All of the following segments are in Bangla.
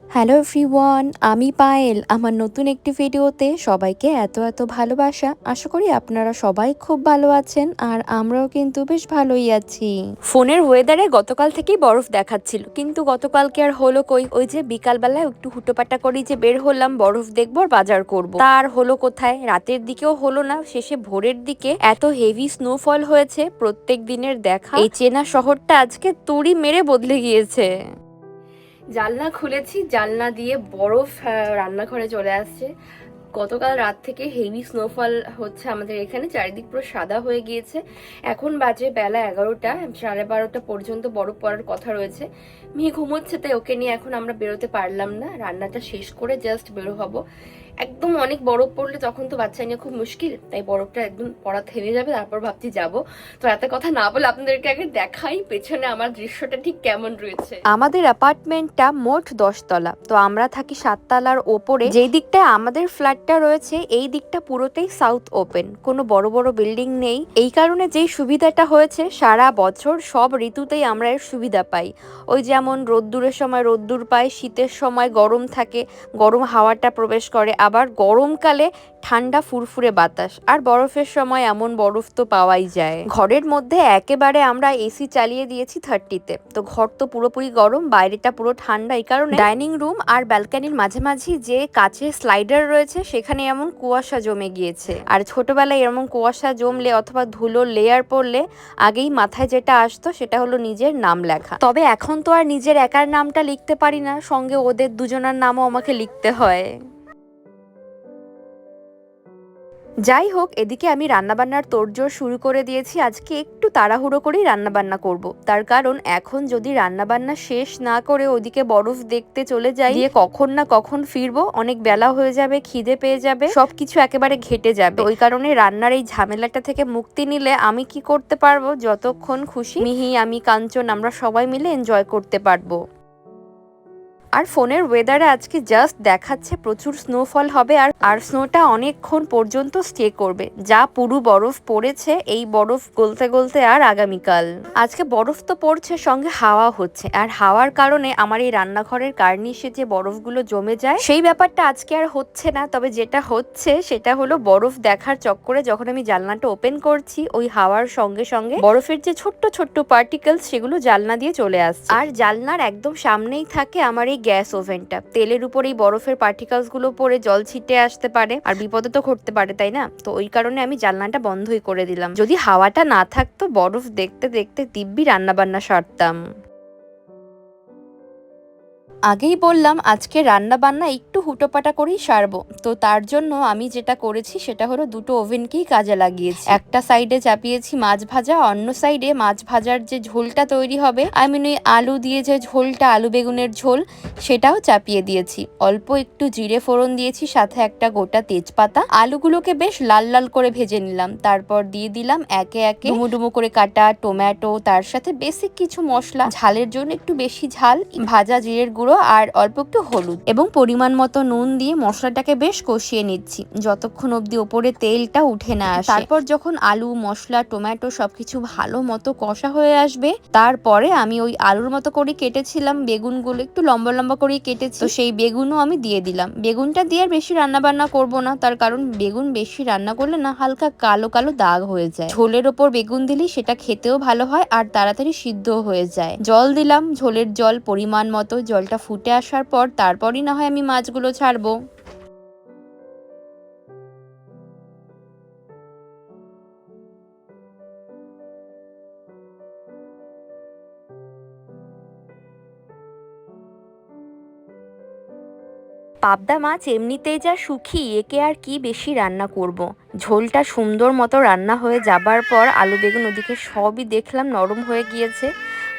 হ্যালো এভরিওয়ান, আমি পায়েল। আমার নতুন একটি ভিডিওতে সবাইকে এত এত ভালোবাসা। আশা করি আপনারা সবাই খুব ভালো আছেন, আর আমরাও কিন্তু বেশ ভালোই আছি। ফোনের ওয়েদারে গতকাল থেকেই বরফ দেখাচ্ছিল, কিন্তু গতকালকে আর হলো কই। ওই যে বিকালবেলায় একটু হুটোপাটা করি যে বের হলাম বরফ দেখবো আর বাজার করব, তার হলো কোথায়। রাতের দিকেও হলো না, শেষে ভোরের দিকে এত হেভি স্নোফল হয়েছে, প্রত্যেক দিনের দেখা এই চেনা শহরটা আজকে তুড়ি মেরে বদলে গিয়েছে। জানলা খুলেছি, জানলা দিয়ে বরফ রান্নাঘরে চলে আসছে। গতকাল রাত থেকে হেভি স্নোফল হচ্ছে আমাদের এখানে, চারিদিক পুরো সাদা হয়ে গিয়েছে। এখন বাজে বেলা 11টা, 12:30 পর্যন্ত বরফ পড়ার কথা রয়েছে। মেয়ে ঘুমোচ্ছে, তাই ওকে নিয়ে এখন আমরা বেরোতে পারলাম না। রান্নাটা শেষ করে জাস্ট বেরো হব। একদম অনেক বরফ পড়লে তখন তো বাচ্চা নিয়ে খুব মুশকিল, তাই বরফটা একদম পড়া থেমে যাবে, তারপর ভাবছি যাব। তো এত কথা না বলে আপনাদেরকে আগে দেখাই পেছনে আমার দৃশ্যটা ঠিক কেমন রয়েছে। আমাদের অ্যাপার্টমেন্টটা মোট 10 তলা, তো আমরা থাকি 7 তলার ওপরে। যেই দিকটায় আমাদের ফ্ল্যাটটা রয়েছে এই দিকটা পুরোটাই সাউথ ওপেন, কোনো বড় বড় বিল্ডিং নেই। এই কারণে যেই সুবিধাটা হয়েছে, সারা বছর সব ঋতুতেই আমরা এর সুবিধা পাই। ওই যেমন রোদ্দুরের সময় রোদ্দুর পাই, শীতের সময় গরম থাকে, গরম হাওয়াটা প্রবেশ করে, আবার গরমকালে ঠান্ডা ফুরফুরে বাতাস, আর বরফের সময় এমন বরফ তো পাওয়াই যায়। ঘরের মধ্যে একেবারে আমরা এসি চালিয়ে দিয়েছি 30-তে, তো ঘর তো পুরোপুরি গরম, বাইরেটা পুরো ঠান্ডা। এই কারণে ডাইনিং রুম আর ব্যালকানির মাঝামাঝি যে কাচের স্লাইডার রয়েছে সেখানে এমন কুয়াশা জমে গিয়েছে। আর ছোটবেলায় এরকম কুয়াশা জমলে অথবা ধুলোর লেয়ার পড়লে আগেই মাথায় যেটা আসতো সেটা হলো নিজের নাম লেখা। তবে এখন তো আর নিজের একার নামটা লিখতে পারি না, সঙ্গে ওদের দুজনের নামও আমাকে লিখতে হয়। যাই হোক, এদিকে আমি রান্নাবান্নার তোড়জোড় শুরু করে দিয়েছি। আজকে একটু তাড়াহুড়ো করেই রান্নাবান্না করব, তার কারণ এখন যদি রান্নাবান্না শেষ না করে ওদিকে বরফ দেখতে চলে যাই, দিয়ে কখন না কখন ফিরবো, অনেক বেলা হয়ে যাবে, খিদে পেয়ে যাবে, সবকিছু একেবারে ঘেটে যাবে। ওই কারণে রান্নার এই ঝামেলাটা থেকে মুক্তি নিলে আমি কি করতে পারবো, যতক্ষণ খুশি মিহি, আমি, কাঞ্চন আমরা সবাই মিলে এনজয় করতে পারবো। আর ফোনের ওয়েদারে আজকে জাস্ট দেখাচ্ছে প্রচুর স্নোফল হবে, আর স্নোটা অনেকক্ষণ পর্যন্ত স্টে করবে। যা পুরো বরফ পড়েছে, এই বরফ গলতে গলতে আর আগামীকাল। আজকে বরফ তো পড়ছে, সঙ্গে হাওয়া হচ্ছে, আর হাওয়ার কারণে আমার এই রান্নাঘরের কার্নিশে যে বরফগুলো জমে যায় সেই ব্যাপারটা আজকে আর হচ্ছে না। তবে যেটা হচ্ছে সেটা হলো বরফ দেখার চক্করে যখন আমি জানলাটা ওপেন করছি, ওই হাওয়ার সঙ্গে সঙ্গে বরফের যে ছোট্ট ছোট্ট পার্টিকেলস সেগুলো জানলা দিয়ে চলে আসছে। আর জানলার একদম সামনেই থাকে আমার এই গ্যাস ওভেনটা। তেলের উপর এই বরফের পার্টিকেলস গুলো পড়ে জল ছিটে আসতে পারে, আর বিপদে তো ঘটতে পারে, তাই না? তো ওই কারণে আমি জানলাটা বন্ধই করে দিলাম। যদি হাওয়াটা না থাকতো, বরফ দেখতে দেখতে দিব্যি রান্না বান্না সারতাম। আগেই বললাম আজকে রান্না বান্না একটু হুটোপাটা করেই সারবো। তো তার জন্য আমি যেটা করেছি সেটা হলো দুটো ওভেনকেই কাজে লাগিয়েছি। একটা সাইডে চাপিয়েছি মাছ ভাজা, অন্য সাইডে মাছ ভাজার যে ঝোলটা তৈরি হবে, আই মিন ওই আলু দিয়ে যে ঝোলটা, আলু বেগুনের ঝোল, সেটাও চাপিয়ে দিয়েছি। অল্প একটু জিরে ফোড়ন দিয়েছি, সাথে একটা গোটা তেজপাতা। আলুগুলোকে বেশ লাল লাল করে ভেজে নিলাম, তারপর দিয়ে দিলাম একে একে ডুমো ডুমো করে কাটা টমেটো, তার সাথে বেসিক কিছু মশলা, ঝালের জন্য একটু বেশি ঝাল, ভাজা জিরের গুঁড়ো আর অল্প একটু হলুদ এবং পরিমাণ মতো নুন দিয়ে মশলাটাকে বেশ কষিয়ে নিচ্ছি যতক্ষণ অবধি ওপরে তেলটা উঠে না আসে। তারপর যখন আলু, মশলা, টমেটো সবকিছু ভালো মতো কষা হয়ে আসবে, তারপরে আমি ওই আলুর মতো করে কেটেছিলাম বেগুনগুলো, একটু লম্বা লম্বা করে কেটেছি, তো সেই বেগুনও আমি দিয়ে দিলাম। বেগুনটা দিয়ে আর বেশি রান্না বান্না করবো না, তার কারণ বেগুন বেশি রান্না করলে না হালকা কালো কালো দাগ হয়ে যায়। ঝোলের ওপর বেগুন দিলেই সেটা খেতেও ভালো হয় আর তাড়াতাড়ি সিদ্ধও হয়ে যায়। জল দিলাম, ঝোলের জল পরিমাণ মতো। জলটা ফুটে আসার পর তারপরই না হয় আমি মাছগুলো ছাড়বো। পাবদা মাছ এমনিতেই যা সুখী, একে আর কি বেশি রান্না করব। ঝোলটা সুন্দর মতো রান্না হয়ে যাবার পর আলু বেগুন ওদিকে সবই দেখলাম নরম হয়ে গিয়েছে।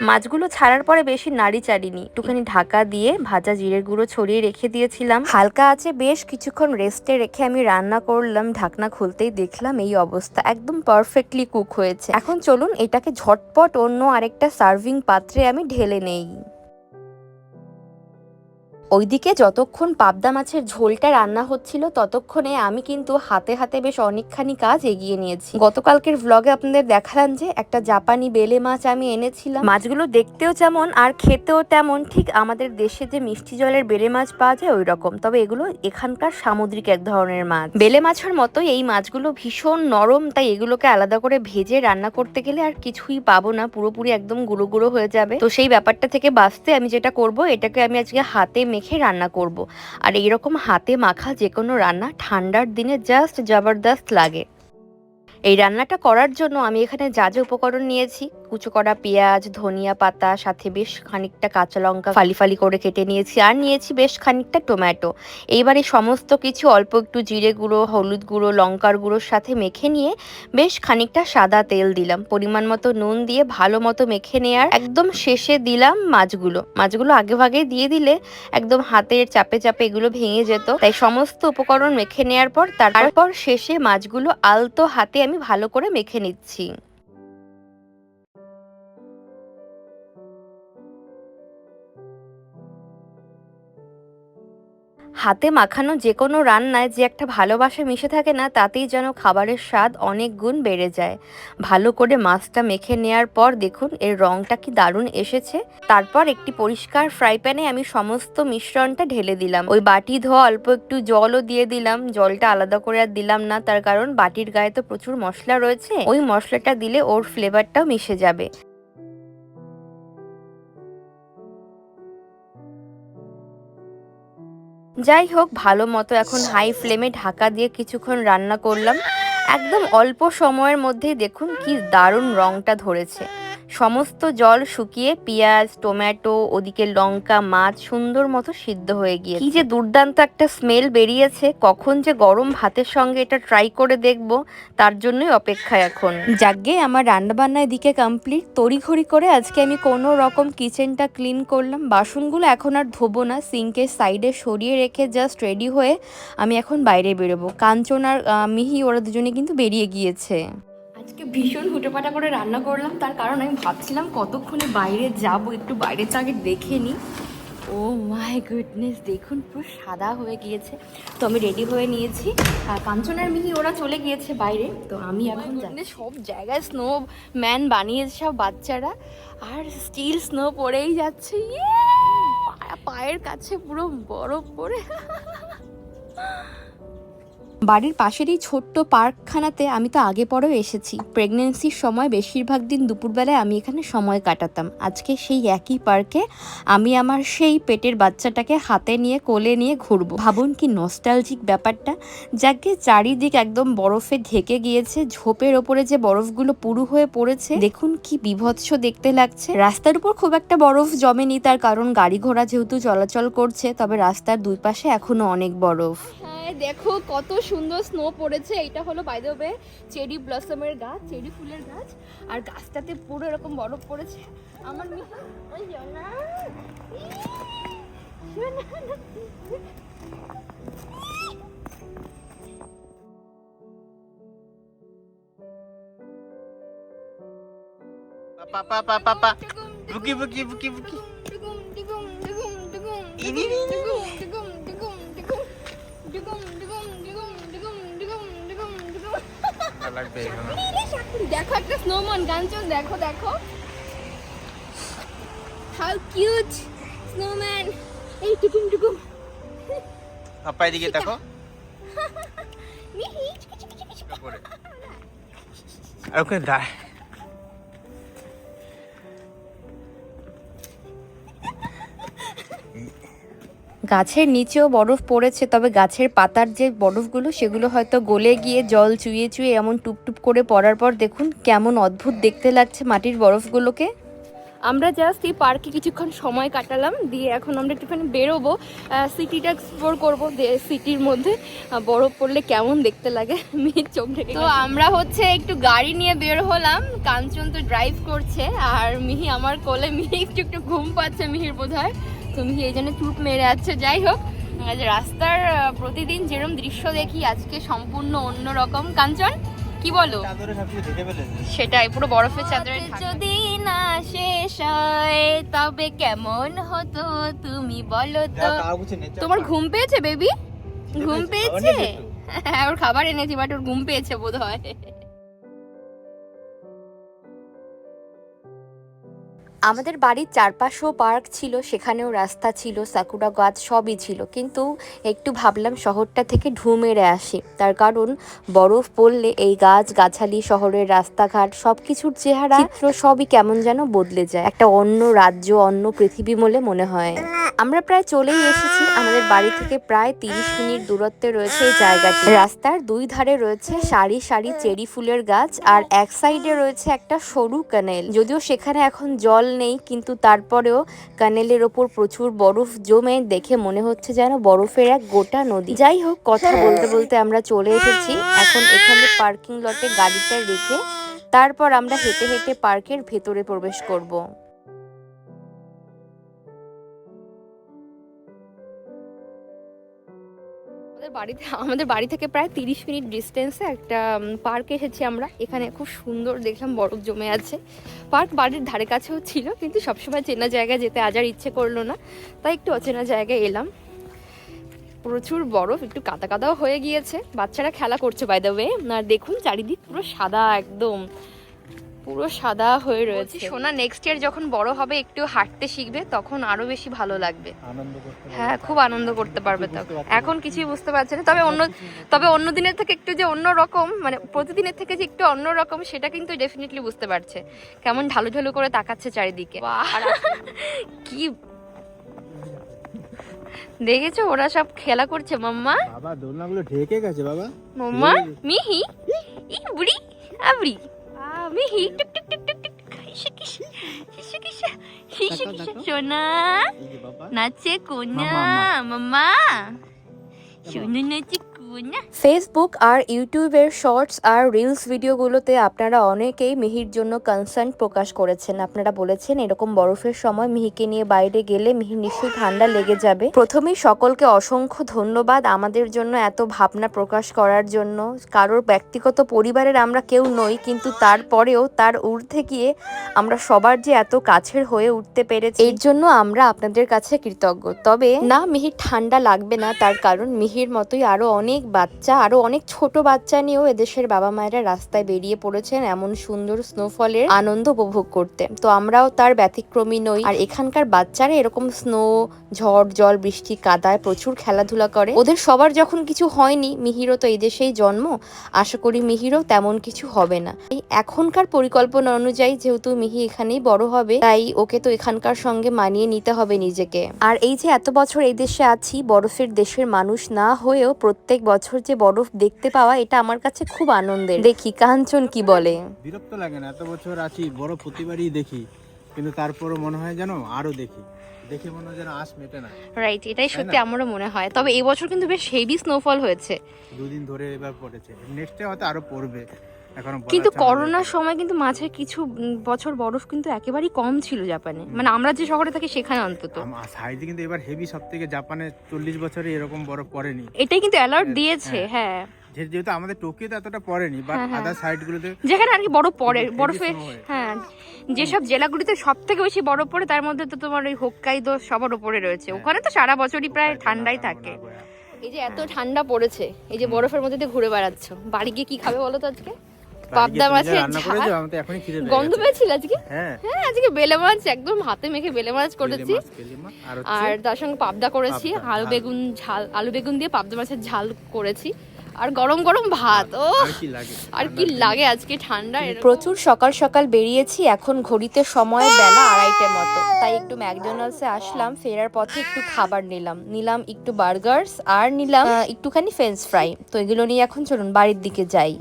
মাছগুলো ছাড়ার পরে বেশি নাড়ি চাড়িনি, একটুখানি ঢাকা দিয়ে ভাজা জিরের গুঁড়ো ছড়িয়ে রেখে দিয়েছিলাম। হালকা আছে বেশ কিছুক্ষণ রেস্টে রেখে আমি রান্না করলাম। ঢাকনা খুলতেই দেখলাম এই অবস্থা, একদম পারফেক্টলি কুক হয়েছে। এখন চলুন এটাকে ঝটপট অন্য আরেকটা সার্ভিং পাত্রে আমি ঢেলে নেই। ওইদিকে যতক্ষণ পাবদা মাছের ঝোলটা রান্না হচ্ছিল ততক্ষণে আমি কিন্তু হাতে হাতে বেশ অনেকখানি কাজ এগিয়ে নিয়েছি। গতকালকের ভ্লগে আপনাদের দেখালাম যে একটা জাপানি বেলে মাছ আমি এনেছিলাম। মাছগুলো দেখতেও যেমন আর খেতেও তেমন, ঠিক আমাদের দেশে যে মিষ্টি জলের বেলে মাছ পাওয়া যায় ওই রকম, তবে এগুলো এখানকার সামুদ্রিক এক ধরনের মাছ। বেলে মাছের মতোই এই মাছগুলো ভীষণ নরম, তাই এগুলোকে আলাদা করে ভেজে রান্না করতে গেলে আর কিছুই পাবো না, পুরোপুরি একদম গুঁড়ো গুঁড়ো হয়ে যাবে। তো সেই ব্যাপারটা থেকে বাঁচতে আমি যেটা করব, এটাকে আমি আজকে হাতে মেখে রান্না করব। আর এইরকম হাতে মাখা যে কোনো রান্না ঠান্ডার দিনে জাস্ট জবরদস্ত লাগে। এই রান্নাটা করার জন্য আমি এখানে যা যা উপকরণ নিয়েছি, কুচো করা পেঁয়াজ, ধনিয়া পাতা, সাথে বেশ খানিকটা কাঁচা লঙ্কা ফালি ফালি করে কেটে নিয়েছি, আর নিয়েছি বেশ খানিকটা টমেটো। এইবার এই সমস্ত কিছু অল্প একটু জিরে গুঁড়ো, হলুদ গুঁড়ো, লঙ্কার গুঁড়োর সাথে মেখে নিয়ে বেশ খানিকটা সাদা তেল দিলাম, পরিমাণ মতো নুন দিয়ে ভালো মতো মেখে নেয়ার একদম শেষে দিলাম মাছগুলো আগে ভাগে দিয়ে দিলে একদম হাতের চাপে চাপে এগুলো ভেঙে যেত, তাই সমস্ত উপকরণ মেখে নেয়ার পর তারপর শেষে মাছগুলো আলতো হাতে আমি ভালো করে মেখে নিচ্ছি। হাতে মাখানো যে কোনো রান্নায় যে একটা ভালোবাসা মিশে থাকে না, তাতেই যেন খাবারের স্বাদ অনেক গুণ বেড়ে যায়। ভালো করে মাছটা মেখে নেয়ার পর দেখুন এর রংটা কি দারুণ এসেছে। তারপর একটি পরিষ্কার ফ্রাই প্যানে আমি সমস্ত মিশ্রণটা ঢেলে দিলাম। ওই বাটি ধোয়া অল্প একটু জলও দিয়ে দিলাম। জলটা আলাদা করে আর দিলাম না, তার কারণ বাটির গায়ে তো প্রচুর মশলা রয়েছে, ওই মশলাটা দিলে ওর ফ্লেভারটাও মিশে যাবে। যাই হোক, ভালো মতো এখন হাই ফ্লেমে ঢাকা দিয়ে কিছুক্ষণ রান্না করলাম। একদম অল্প সময়ের মধ্যেই দেখুন কি দারুণ রংটা ধরেছে। সমস্ত জল শুকিয়ে পেঁয়াজ, টমেটো, ওদিকে লঙ্কা, মাছ সুন্দর মতো সিদ্ধ হয়ে গিয়ে কি যে দুর্দান্ত একটা স্মেল বেরিয়েছে। কখন যে গরম ভাতের সঙ্গে এটা ট্রাই করে দেখব, তার জন্যই অপেক্ষা এখন। যাকগে, আমার রান্নাবান্নার দিকে কমপ্লিট। তড়িঘড়ি করে আজকে আমি কোনো রকম কিচেনটা ক্লিন করলাম। বাসনগুলো এখন আর ধোবো না, সিঙ্কের সাইডে সরিয়ে রেখে জাস্ট রেডি হয়ে আমি এখন বাইরে বেরোবো। কাঞ্চন আর মিহি ওরা দুজনে কিন্তু বেরিয়ে গিয়েছে। আজকে ভীষণ হুটোপাটা করে রান্না করলাম, তার কারণ আমি ভাবছিলাম কতক্ষণে বাইরে যাব, একটু বাইরেটা আগে দেখে নিই। ও মাই গুডনেস, দেখুন পুরো সাদা হয়ে গিয়েছে। তো আমি রেডি হয়ে নিয়েছি, আর কাঞ্চন আর মিহি ওরা চলে গিয়েছে বাইরে। তো আমি এখন সব জায়গায় স্নো ম্যান বানিয়েছে সব বাচ্চারা, আর স্টিল স্নো পড়েই যাচ্ছে। পায়ের কাছে পুরো বরফ পড়ে। বাড়ির পাশের এই ছোট্ট পার্কখানাতে আমি তো আগে পরেও এসেছি। প্রেগনেন্সির সময় বেশিরভাগ দিন দুপুরবেলায় আমি এখানে সময় কাটাতাম। আজকে সেই একই পার্কে আমি আমার সেই পেটের বাচ্চাটাকে হাতে নিয়ে কোলে নিয়ে ঘুরবো। ভাবুন কি নস্টালজিক ব্যাপারটা। যাকে চারিদিক একদম বরফে ঢেকে গিয়েছে, ঝোপের ওপরে যে বরফগুলো পুরু হয়ে পড়েছে দেখুন কি বিভৎস দেখতে লাগছে। রাস্তার উপর খুব একটা বরফ জমেনি, তার কারণ গাড়ি ঘোড়া যেহেতু চলাচল করছে, তবে রাস্তার দুই পাশে এখনো অনেক বরফ। দেখো কত সুন্দর স্নো পড়েছে। এটা হলো বাই দ্য ওয়ে চেরি ব্লসমের গাছ, চেরি ফুলের গাছ, আর গাছটাতে পুরো এরকম বরফ পড়েছে। আমার বুকি বুকি বুকি বুকি দেখো একটা স্নোম্যান, গাঞ্চন দেখো দেখো হাউ কিউট স্নোম্যান। এই টুকুম টুকুম আপা এদিকে দেখো, আর ওখানে দাঁড়। গাছের নিচেও বরফ পড়েছে, তবে গাছের পাতার যে বরফগুলো সেগুলো হয়তো গলে গিয়ে জল চুইয়ে চুইয়ে এমন টুপটুপ করে পড়ার পর দেখুন কেমন অদ্ভুত দেখতে লাগছে মাটির বরফগুলোকে। আমরা জাস্ট এই পার্কে কিছুক্ষণ সময় কাটালাম, দিয়ে এখন আমরা একটুখানি বেরোবো, সিটিটা এক্সপ্লোর করবো। সিটির মধ্যে বরফ পড়লে কেমন দেখতে লাগে মেয়ের চোখ ঢেকে। তো আমরা হচ্ছে একটু গাড়ি নিয়ে বের হলাম, কাঞ্চন তো ড্রাইভ করছে আর মিহি আমার কোলে। মিহি একটু একটু ঘুম পাচ্ছে মিহির বোধহয়, তো মিহি এই জন্য চুপ মেরে আছে। যাই হোক, রাস্তার প্রতিদিন যেরকম দৃশ্য দেখি আজকে সম্পূর্ণ অন্যরকম। কাঞ্চন কি বলো? চাদরে সবকিছু ঢেকে ফেলেছে। সেটাই, পুরো বরফের চাদরে যদি না শেষ হয় তবে কেমন হতো তুমি বলো তো। তোমার ঘুম পেয়েছে বেবি? ঘুম পেয়েছে? হ্যাঁ, ওর খাবার এনেছি বাট ওর ঘুম পেয়েছে বোধহয়। আমাদের বাড়ির চারপাশেও পার্ক ছিল, সেখানেও রাস্তা ছিল, সাকুরা গাছ সবই ছিল, কিন্তু একটু ভাবলাম শহরটা থেকে ঢু মেরে আসি। তার কারণ বরফ পড়লে এই গাছ গাছালি, শহরের রাস্তাঘাট সবকিছুর চেহারা চিত্র সবই কেমন যেন বদলে যায়, একটা অন্য রাজ্য, অন্য পৃথিবী বলে মনে হয়। আমরা প্রায় চলেই এসেছি। আমাদের বাড়ি থেকে প্রায় 30 মিনিট দূরত্বে রয়েছে এই জায়গাটি। রাস্তার দুই ধারে রয়েছে সারি সারি চেরি ফুলের গাছ, আর এক সাইডে রয়েছে একটা সরু ক্যানেল। যদিও সেখানে এখন জল নেই, কিন্তু তারপরেও ক্যানেলের ওপর প্রচুর বরফ জমে দেখে মনে হচ্ছে যেন বরফের এক গোটা নদী। যাই হোক, কথা বলতে বলতে আমরা চলে এসেছি। এখন এখানে পার্কিং লটে গাড়িটা রেখে তারপর আমরা হেঁটে হেঁটে পার্কের ভেতরে প্রবেশ করব। আমাদের বাড়ি থেকে প্রায় 30 মিনিট ডিস্টেন্সে একটা পার্ক এসেছি আমরা। এখানে খুব সুন্দর দেখলাম বরফ জমে আছে। পার্ক বাড়ির ধারে কাছেও ছিল, কিন্তু সবসময় চেনা জায়গায় যেতে আজ আর ইচ্ছে করলো না, তাই একটু অচেনা জায়গায় এলাম। প্রচুর বরফ, একটু কাদা কাদাও হয়ে গিয়েছে, বাচ্চারা খেলা করছে বাই দ্য ওয়ে। আর দেখুন চারিদিক পুরো সাদা, একদম পুরো সাদা হয়ে রয়েছে। সোনা নেক্সট ইয়ার যখন বড় হবে একটু হাঁটতে শিখবে, তখন আরো বেশি ভালো লাগবে। হ্যাঁ, খুব আনন্দ করতে পারবে তখন। এখন কিছুই বুঝতে পারছে না, তবে অন্য দিনের থেকে একটু যে অন্য রকম, মানে প্রতিদিনের থেকে যে একটু অন্য রকম, সেটা কিন্তু ডেফিনেটলি বুঝতে পারছে। কেমন ঢালু ঢালু করে তাকাচ্ছে চারিদিকে। কি দেখেছো, ওরা সব খেলা করছে। মাম্মা, বাবা দোলনাগুলো ঢেকে গেছে বাবা। মাম্মা, মিহি, ই বুড়ি, আবড়ি, মিহি, টুক টুক টুক টুক টুক, সোনা নাচে কোনা, মাম্মা সোনা নাচে কোনা। ফেসবুক আর ইউটিউবের শর্টস আর রিলস ভিডিওগুলোতে আপনারা অনেকেই মিহির জন্য কনসার্ন প্রকাশ করেছেন। আপনারা বলেছেন এরকম বরফের সময় মিহিকে নিয়ে বাইরে গেলে মিহির নিশ্চয়ই ঠান্ডা লেগে যাবে। প্রথমেই সকলকে অসংখ্য ধন্যবাদ আমাদের জন্য এত ভাবনা প্রকাশ করার জন্য। কারোর ব্যক্তিগত পরিবারের আমরা কেউ নই, কিন্তু তারপরেও তার ঊর্ধ্বে গিয়ে আমরা সবার যে এত কাছের হয়ে উঠতে পেরেছি, এর জন্য আমরা আপনাদের কাছে কৃতজ্ঞ। তবে না, মিহির ঠান্ডা লাগবে না, তার কারণ মিহির মতোই আরো অনেক বাচ্চা, আরো অনেক ছোট বাচ্চা নিয়েও এদেশের বাবা মায়েরা রাস্তায় বেরিয়ে পড়েছেন এমন সুন্দর স্নোফলের আনন্দ উপভোগ করতে। তো আমরাও তার ব্যতিক্রমী নই। আর এখানকার বাচ্চারা এরকম স্নো, ঝড়, জল, বৃষ্টি, কাদায় প্রচুর খেলাধুলা করে। ওদের সবার যখন কিছু হয়নি, মিহিরও তো এই দেশেই জন্ম, আশা করি মিহিরও তেমন কিছু হবে না। এই এখনকার পরিকল্পনা অনুযায়ী যেহেতু মিহি এখানেই বড় হবে, তাই ওকে তো এখানকার সঙ্গে মানিয়ে নিতে হবে নিজেকে। আর এই যে এত বছর এই দেশে আছি, বরফের দেশের মানুষ না হয়েও প্রত্যেক বছর যে বরফ দেখতে পাওয়া, এটা আমার কাছে খুব আনন্দের। দেখি কাঞ্চন কি বলে। বিরক্ত লাগে না? এত বছর আছি, বরফ প্রতিবারই দেখি, কিন্তু তারপরও মনে হয় যেন আরো দেখি, দেখে মনে হয় যেন আশ মেটে না। রাইট, এটাই সত্যি আমারও মনে হয়। তবে এই বছর কিন্তু বেশ হেভি স্নোফল হয়েছে, দুদিন ধরে এবার পড়েছে, নেক্সটে হয়তো আরো পড়বে। কিন্তু করোনার সময় কিন্তু মাঝে কিছু বছর বরফ কিন্তু একেবারেই কম ছিল জাপানে, মানে আমরা যে শহরে থাকি সেখানে অন্তত। সাইডে কিন্তু এবার হেভি, সবথেকে জাপানে 40 বছরে এরকম বরফ পড়েনি। এটাই কিন্তু অ্যালার্ট দিয়েছে। হ্যাঁ, যেহেতু আমাদের টোকিওতে এতটা পড়েনি, বাট আদার সাইডগুলোতে যেখানে আর কি বরফ পড়ে, বরফে, হ্যাঁ, যেসব জেলাগুলিতে সব থেকে বেশি বরফ পড়ে তার মধ্যে তো তোমার ওই হোক্কাইদো সবার উপরে রয়েছে। ওখানে তো সারা বছরই প্রায় ঠান্ডাই থাকে। এই যে এত ঠান্ডা পড়েছে, এই যে বরফের মধ্যে দিয়ে ঘুরে বেড়াচ্ছ, বাড়ি গিয়ে কি খাবে বলো তো আজকে? পাবদা মাছের গন্ধ পেয়েছিল আজকে? হ্যাঁ, আজকে বেলে মাছ একদম হাতে মেখে বেলে মাছ করেছি, আর তার সঙ্গে পাবদা করেছি, আলু বেগুন দিয়ে পাবদা মাছের ঝাল করেছি, আর গরম গরম ভাত। ও আর কি লাগে আজকে ঠান্ডা। প্রচুর সকাল সকাল বেরিয়েছি, এখন ঘড়িতে সময় বেলা 2:30 মতো, তাই একটু ম্যাকডোনাল্ডসে আসলাম। ফেরার পথে একটু খাবার নিলাম একটু বার্গার্স, আর নিলাম একটুখানি ফ্রেঞ্চ ফ্রাই। তো এগুলো নিয়ে এখন চলুন বাড়ির দিকে যাই।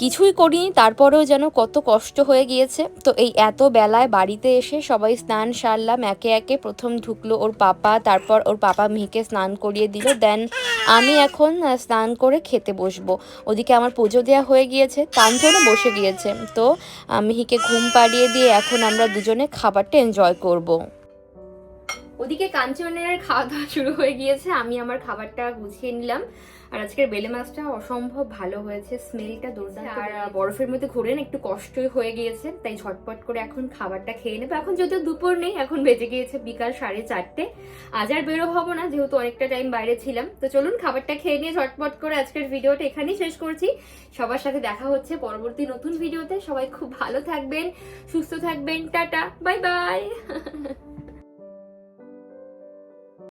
কিছুই করিনি, তারপরেও যেন কত কষ্ট হয়ে গিয়েছে। তো এই এত বেলায় বাড়িতে এসে সবাই স্নান সারলাম একে একে। প্রথম ঢুকলো ওর পাপা, তারপর ওর পাপা মিহিকে স্নান করিয়ে দিল, দেন আমি এখন স্নান করে খেতে বসবো। ওদিকে আমার পুজো দেওয়া হয়ে গিয়েছে, কাঞ্চনও বসে গিয়েছে। তো মিহিকে ঘুম পাড়িয়ে দিয়ে এখন আমরা দুজনে খাবারটা এনজয় করব। ওদিকে কাঞ্চনের খাওয়া দাওয়া শুরু হয়ে গিয়েছে, আমি আমার খাবারটা গুছিয়ে নিলাম। আর আজকের বেলে মাছটা অসম্ভব ভালো হয়েছে, স্মেলটা দুর্দান্ত। আর বরফের মধ্যে ঘুরে না একটু কষ্টই হয়ে গিয়েছে, তাই ঝটপট করে এখন খাবারটা খেয়ে নেবো। এখন যদিও দুপুর নেই, এখন বেজে গিয়েছে বিকাল 4:30। আজ আর বেরো হবো না, যেহেতু অনেকটা টাইম বাইরে ছিলাম। তো চলুন খাবারটা খেয়ে নিয়ে ঝটপট করে আজকের ভিডিওটা এখানেই শেষ করছি। সবার সাথে দেখা হচ্ছে পরবর্তী নতুন ভিডিওতে। সবাই খুব ভালো থাকবেন, সুস্থ থাকবেন, টাটা, বাই বাই।